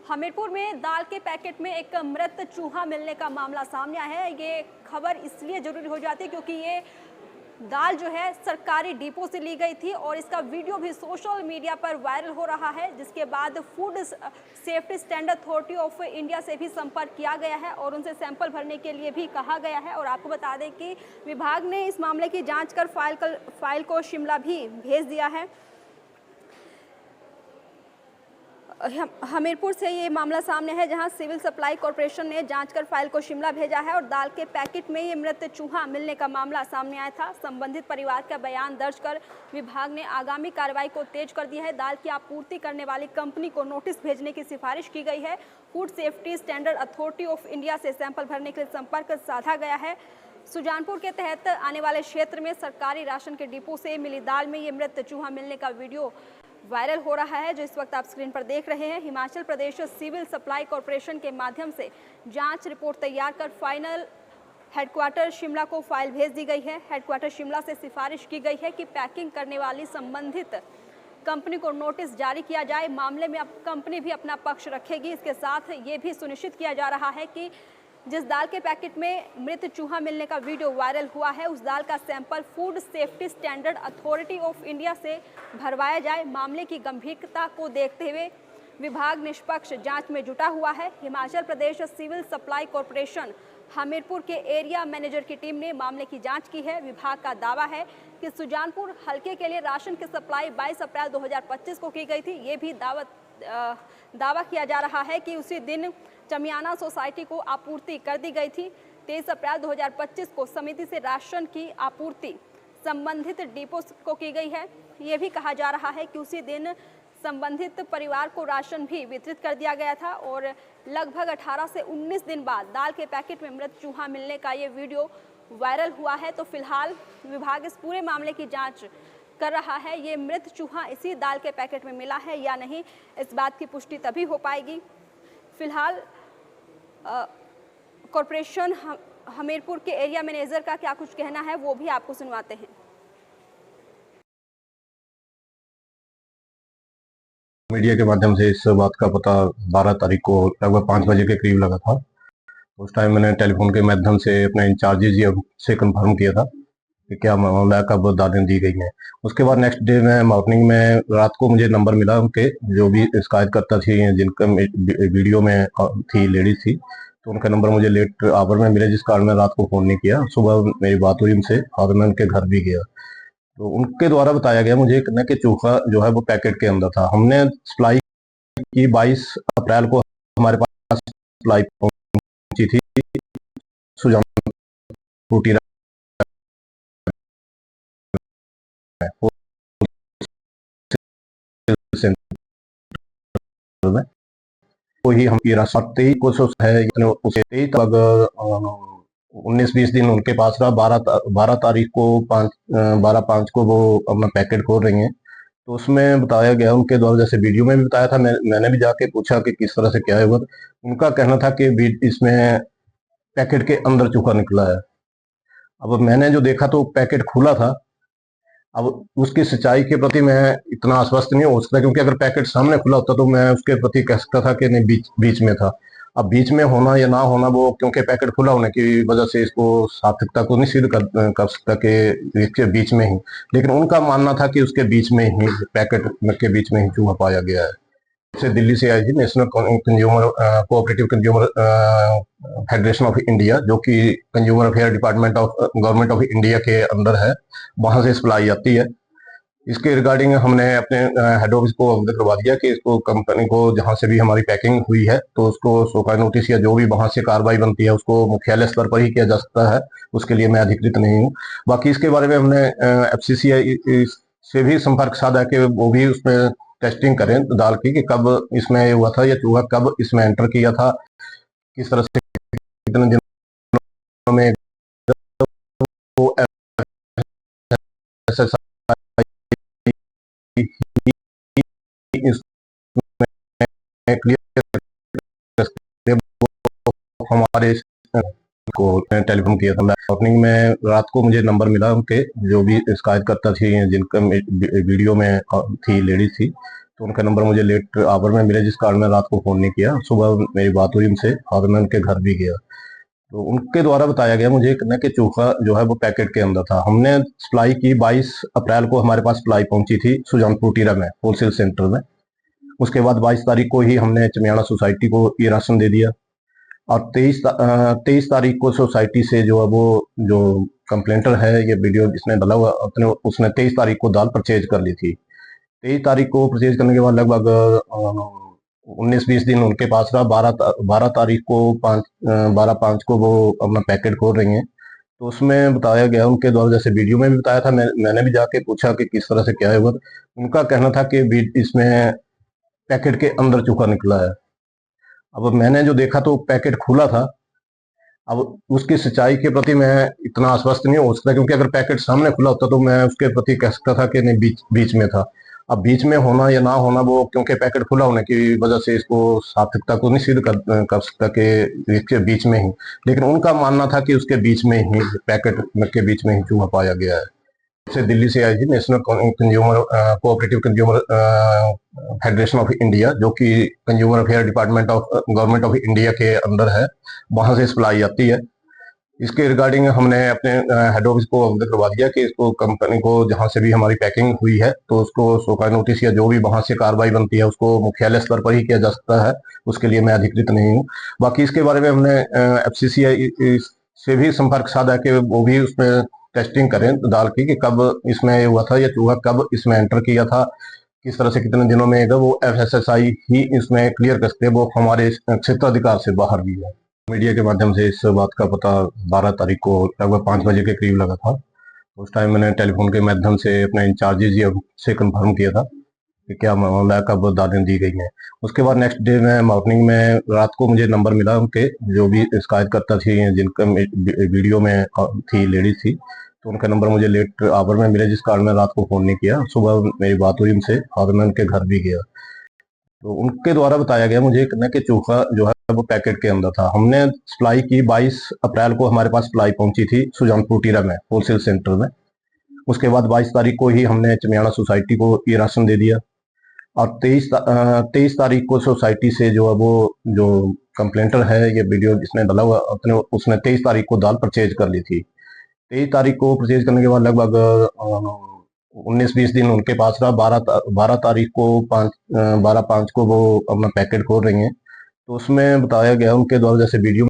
हमीरपुर में दाल के पैकेट में एक मृत चूहा मिलने का मामला सामने आया है। ये खबर इसलिए जरूरी हो जाती है क्योंकि ये दाल जो है सरकारी डिपो से ली गई थी और इसका वीडियो भी सोशल मीडिया पर वायरल हो रहा है, जिसके बाद food safety standard authority of India से भी संपर्क किया गया है और उनसे सैंपल भरने के लिए भी कहा गया है। और आपको बता दें कि विभाग ने इस मामले की जांच कर फाइल को शिमला भी भेज दिया है। हमीरपुर से ये मामला सामने है, जहां सिविल सप्लाई कॉरपोरेशन ने जांच कर फाइल को शिमला भेजा है और दाल के पैकेट में ये मृत चूहा मिलने का मामला सामने आया था। संबंधित परिवार का बयान दर्ज कर विभाग ने आगामी कार्रवाई को तेज कर दिया है। दाल की आपूर्ति करने वाली कंपनी को नोटिस भेजने की सिफारिश की गई है। Food safety standard authority of India से सैंपल भरने के लिए संपर्क साधा गया है। सुजानपुर के तहत आने वाले क्षेत्र में सरकारी राशन के डिपो से मिली दाल में ये मृत चूहा मिलने का वीडियो वायरल हो रहा है, जो इस वक्त आप स्क्रीन पर देख रहे हैं। Himachal Pradesh civil supply corporation के माध्यम से जांच रिपोर्ट तैयार कर फाइनल हेडक्वार्टर शिमला को फाइल भेज दी गई है। हेडक्वार्टर शिमला से सिफारिश की गई है कि पैकिंग करने वाली संबंधित कंपनी को नोटिस जारी किया जाए। मामले में अब कंपनी भी अपना पक्ष रखेगी। इसके साथ ये भी सुनिश्चित किया जा रहा है कि जिस दाल के पैकेट में मृत चूहा मिलने का वीडियो वायरल हुआ है, उस दाल का sample food safety standard authority of India से भरवाया जाए। मामले की गंभीरता को देखते हुए विभाग निष्पक्ष जांच में जुटा हुआ है। Himachal Pradesh civil supply corporation Hamirpur के एरिया मैनेजर की टीम ने मामले की जांच की है। विभाग का दावा है कि सुजानपुर हलके के लिए राशन की सप्लाई 22 अप्रैल 2025 को की गई थी। ये भी दावा किया जा रहा है कि उसी दिन चमियाना सोसाइटी को आपूर्ति कर दी गई थी। 23 अप्रैल 2025 को समिति से राशन की आपूर्ति संबंधित डिपो को की गई है। ये भी कहा जा रहा है कि उसी दिन संबंधित परिवार को राशन भी वितरित कर दिया गया था और लगभग 18 से 19 दिन बाद दाल के पैकेट में मृत चूहा मिलने का ये वीडियो वायरल हुआ है। तो फिलहाल विभाग इस पूरे मामले की जांच कर रहा है। ये मृत चूहा इसी दाल के पैकेट में मिला है या नहीं, इस बात की पुष्टि तभी हो पाएगी। फिलहाल कॉरपोरेशन हमीरपुर के एरिया मैनेजर का क्या कुछ कहना है वो भी आपको सुनवाते हैं। मीडिया के माध्यम से इस बात का पता 12 तारीख को लगभग 5 बजे के करीब लगा था। उस टाइम मैंने टेलीफोन के माध्यम से अपने इंचार्जेज से कंफर्म किया था कि क्या मामला, कब दालें दी गई हैं। उसके बाद नेक्स्ट डे में मॉर्निंग में रात को मुझे नंबर मिला उनके, जो भी शिकायतकर्ता थी जिनका वीडियो में थी, लेडीज थी, तो उनका नंबर मुझे लेट आवर में मिले, जिस कारण मैं रात को फ़ोन नहीं किया। सुबह मेरी बात हुई उनसे और मैं उनके घर भी गया, तो उनके द्वारा बताया गया मुझे कि चूहा जो है वो पैकेट के अंदर था। हमने सप्लाई की 22 अप्रैल को, हमारे पास सप्लाई पहुंची थी सुजानपुर में, वही हम 23 को है, उसे 19-20 दिन उनके पास रहा। 12 तारीख को 12/5 को वो अपना पैकेट खोल रही हैं। तो उसमें बताया गया उनके द्वारा, जैसे वीडियो में भी बताया था, मैंने भी जाके पूछा कि किस तरह से क्या है। उनका कहना था कि इसमें पैकेट के अंदर चूहा निकला है। अब मैंने जो देखा तो पैकेट खुला था। अब उसकी सच्चाई के प्रति मैं इतना आश्वस्त नहीं हो सकता, क्योंकि अगर पैकेट सामने खुला होता तो मैं उसके प्रति कह सकता था कि नहीं, बीच में था। अब बीच में होना या ना होना, वो क्योंकि पैकेट खुला होने की वजह से इसको सार्थकता को नहीं सिद्ध कर सकता कि इसके बीच में ही, लेकिन उनका मानना था कि उसके बीच में ही, पैकेट के बीच में ही चूहा पाया गया है। से दिल्ली से आई थी national consumer cooperative consumer federation of India, जो कि consumer affair department of government of India के अंदर है, वहां से सप्लाई आती है। इसके रिगार्डिंग हमने अपने हेड ऑफिस को अवगत करवा दिया कि इसको, कंपनी को जहां से भी हमारी पैकिंग हुई है, तो उसको शोकाज नोटिस या जो भी वहां से कार्रवाई बनती है उसको मुख्यालय स्तर पर ही किया जा सकता है। उसके लिए मैं अधिकृत नहीं हूँ। बाकी इसके बारे में हमने FCCI से भी संपर्क साधा कि वो भी उसमें टेस्टिंग करें दाल की, कि कब इसमें हुआ था, या चूहा कब इसमें एंटर किया था, किस तरह से, कितने दिनों में वो हमारे को टेलीफोन किया था। मॉर्निंग में रात को मुझे नंबर मिला उनके, जो भी शिकायतकर्ता थी जिनका वीडियो में थी, लेडीज थी, तो उनका नंबर मुझे लेट आवर में मिला, जिस कारण मैं रात को फ़ोन नहीं किया। सुबह मेरी बात हुई उनसे और मैं उनके घर भी गया। तो उनके द्वारा बताया गया मुझे कि चोखा जो है वो पैकेट के अंदर था। हमने सप्लाई की 22 अप्रैल को हमारे पास सप्लाई पहुंची थी सुजानपुर टीरा में होलसेल सेंटर में। उसके बाद 22 तारीख को ही हमने चमियाना सोसाइटी को ये राशन दे दिया और 23 तारीख को सोसाइटी से जो है वो जो कंप्लेंटर है, ये वीडियो जिसने डाला हुआ अपने, उसने 23 तारीख को दाल परचेज कर ली थी। 23 तारीख को परचेज करने के बाद लगभग 19-20 दिन उनके पास रहा। 12 तारीख को 12/5 को वो अपना पैकेट खोल रही हैं। तो उसमें बताया गया उनके द्वारा, जैसे वीडियो में भी बताया था, मैंने भी जाके पूछा कि किस तरह से क्या है। उनका कहना था कि इसमें पैकेट के अंदर चूहा निकला है। अब मैंने जो देखा तो पैकेट खुला था। अब उसकी सच्चाई के प्रति मैं इतना आश्वस्त नहीं हो सकता, क्योंकि अगर पैकेट सामने खुला होता तो मैं उसके प्रति कह सकता था कि नहीं, बीच में था। अब बीच में होना या ना होना, वो क्योंकि पैकेट खुला होने की वजह से इसको सार्थकता को नहीं सिद्ध कर सकता कि इसके बीच में ही, लेकिन उनका मानना था कि उसके बीच में ही, पैकेट के बीच में ही चूहा पाया गया है। से दिल्ली से आई थी national consumer cooperative consumer federation of India, जो कि consumer affair department of government of India के अंदर है, वहां से सप्लाई आती है। इसके रिगार्डिंग हमने अपने हेड ऑफिस को अवगत करवा दिया कि इसको कंपनी को जहां से भी हमारी पैकिंग हुई है तो उसको शोकाज नोटिस या जो भी वहां से कार्रवाई बनती है उसको मुख्यालय स्तर पर ही किया जा सकता है। उसके लिए मैं अधिकृत नहीं हूँ। बाकी इसके बारे में हमने FCCI से भी संपर्क साधा कि वो भी उसमें टेस्टिंग करें दाल की, कि कब इसमें ये हुआ था, या चूहा कब इसमें एंटर किया था, किस तरह से कितने दिनों में वो FSSI ही इसमें क्लियर कर सकते हैं। वो हमारे क्षेत्राधिकार से बाहर भी है। मीडिया के माध्यम से इस बात का पता 12 तारीख को लगभग 5 बजे के करीब लगा था। उस टाइम मैंने टेलीफोन के माध्यम से अपने इंचार्जेज से कंफर्म किया था कि क्या मामला है, कब दालें दी गई हैं। उसके बाद नेक्स्ट डे में मॉर्निंग में, रात को मुझे नंबर मिला उनके, जो भी शिकायत करता थी, जिनका वीडियो में थी, लेडीज थी, तो उनका नंबर मुझे लेट आवर में मिला, जिस कारण मैं रात को फ़ोन नहीं किया। सुबह मेरी बात हुई उनसे और मैं उनके घर भी गया। तो उनके द्वारा बताया गया मुझे कि चोखा जो है वो पैकेट के अंदर था। हमने सप्लाई की 22 अप्रैल को हमारे पास सप्लाई पहुंची थी सुजानपुर टीरा में होलसेल सेंटर में। उसके बाद 22 तारीख को ही हमने चमियाना सोसाइटी को ये राशन दे दिया और 23 तारीख को सोसाइटी से जो है वो जो कंप्लेंटर है, ये वीडियो जिसने डाला हुआ अपने, उसने 23 तारीख को दाल परचेज कर ली थी। 23 तारीख को परचेज करने के बाद लगभग 19-20 दिन उनके पास रहा। 12 तारीख को 12/5 को वो अपना पैकेट खोल रही हैं। तो उसमें बताया गया उनके द्वारा, जैसे वीडियो